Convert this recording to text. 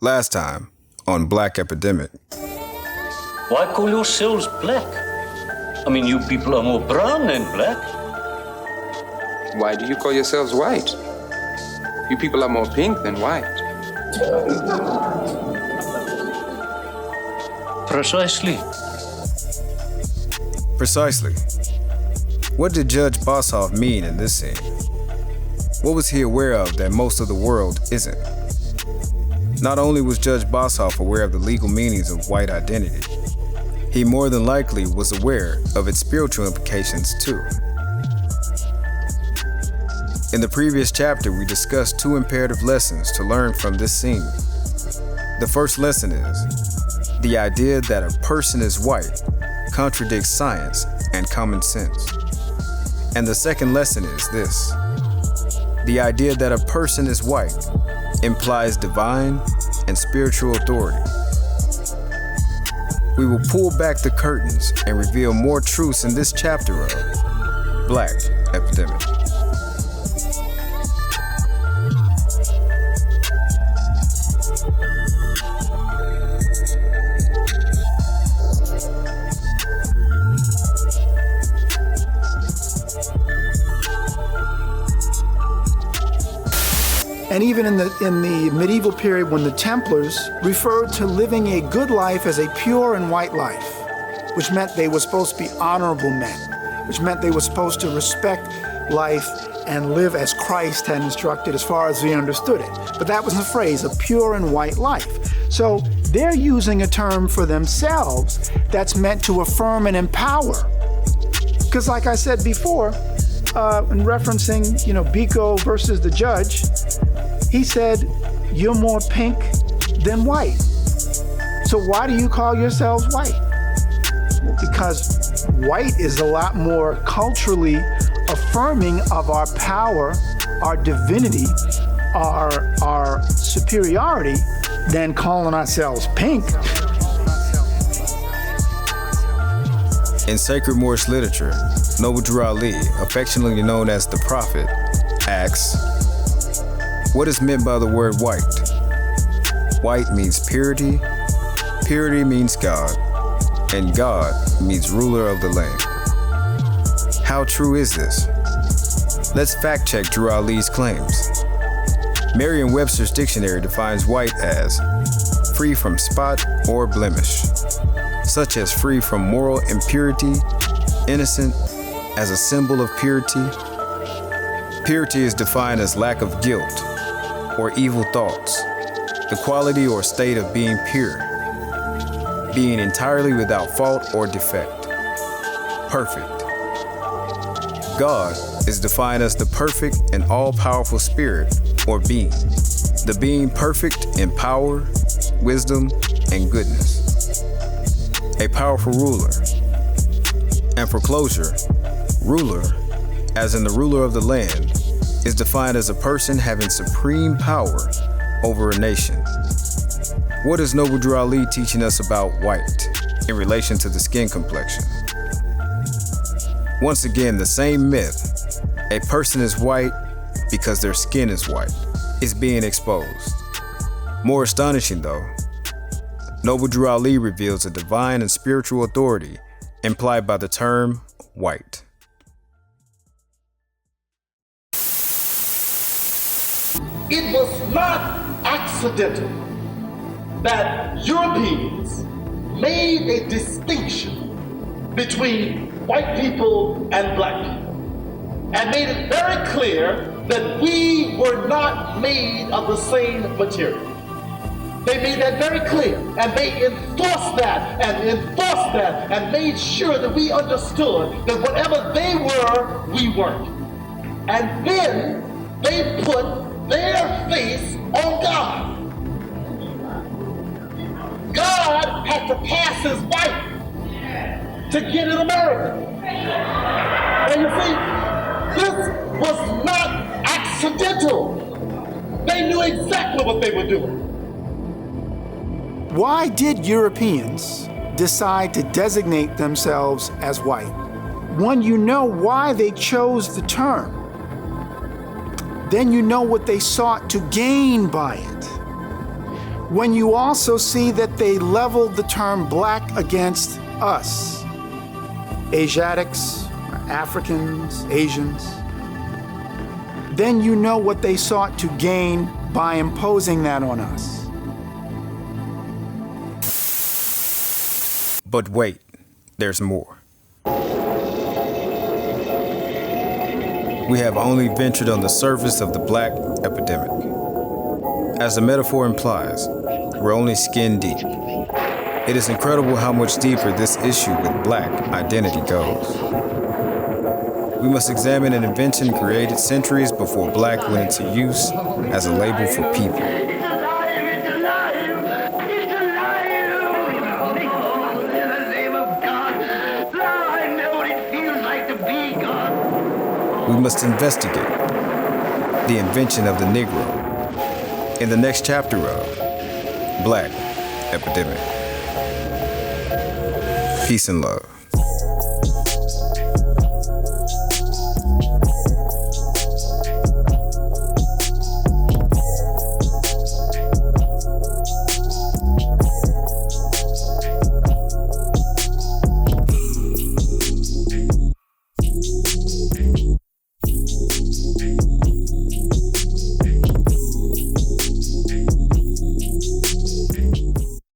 Last time on Black Epedimic. Why call yourselves black? I mean, you people are more brown than black. Why do you call yourselves white? You people are more pink than white. Precisely. Precisely. What did Judge Boshoff mean in this scene? What was he aware of that most of the world isn't? Not only was Judge Boshoff aware of the legal meanings of white identity, he more than likely was aware of its spiritual implications too. In the previous chapter, we discussed two imperative lessons to learn from this scene. The first lesson is, the idea that a person is white contradicts science and common sense. And the second lesson is this: the idea that a person is white implies divine and spiritual authority. We will pull back the curtains and reveal more truths in this chapter of Black Epedimic. And even in the medieval period, when the Templars referred to living a good life as a pure and white life, which meant they were supposed to be honorable men, which meant they were supposed to respect life and live as Christ had instructed as far as we understood it. But that was the phrase, a pure and white life. So they're using a term for themselves that's meant to affirm and empower. Because like I said before, in referencing, Biko versus the judge, he said, you're more pink than white. So why do you call yourselves white? Because white is a lot more culturally affirming of our power, our divinity, our superiority than calling ourselves pink. In sacred Moorish literature, Noble Drew Ali, affectionately known as the Prophet, asks, what is meant by the word white? White means purity, purity means God, and God means ruler of the land. How true is this? Let's fact check Drew Ali's claims. Merriam-Webster's dictionary defines white as free from spot or blemish, such as free from moral impurity, innocent, as a symbol of purity. Purity is defined as lack of guilt or evil thoughts, the quality or state of being pure, being entirely without fault or defect. Perfect. God is defined as the perfect and all-powerful spirit or being, the being perfect in power, wisdom, and goodness. A powerful ruler. And for closure, ruler, as in the ruler of the land, is defined as a person having supreme power over a nation. What is Noble Drew Ali teaching us about white in relation to the skin complexion? Once again, the same myth, a person is white because their skin is white, is being exposed. More astonishing though, Noble Drew Ali reveals a divine and spiritual authority implied by the term white. It was not accidental that Europeans made a distinction between white people and black people and made it very clear that we were not made of the same material. They made that very clear, and they enforced that and made sure that we understood that whatever they were, we weren't. And then they put their face on God. God had to pass his wife to get in America. And you see, this was not accidental. They knew exactly what they were doing. Why did Europeans decide to designate themselves as white? When you know why they chose the term, then you know what they sought to gain by it. when you also see that they leveled the term black against us, Asiatics, Africans, Asians, then you know what they sought to gain by imposing that on us. But wait, there's more. We have only ventured on the surface of the black epidemic. As the metaphor implies, we're only skin deep. It is incredible how much deeper this issue with black identity goes. We must examine an invention created centuries before black went into use as a label for people. We must investigate the invention of the Negro in the next chapter of Black Epidemic. Peace and love.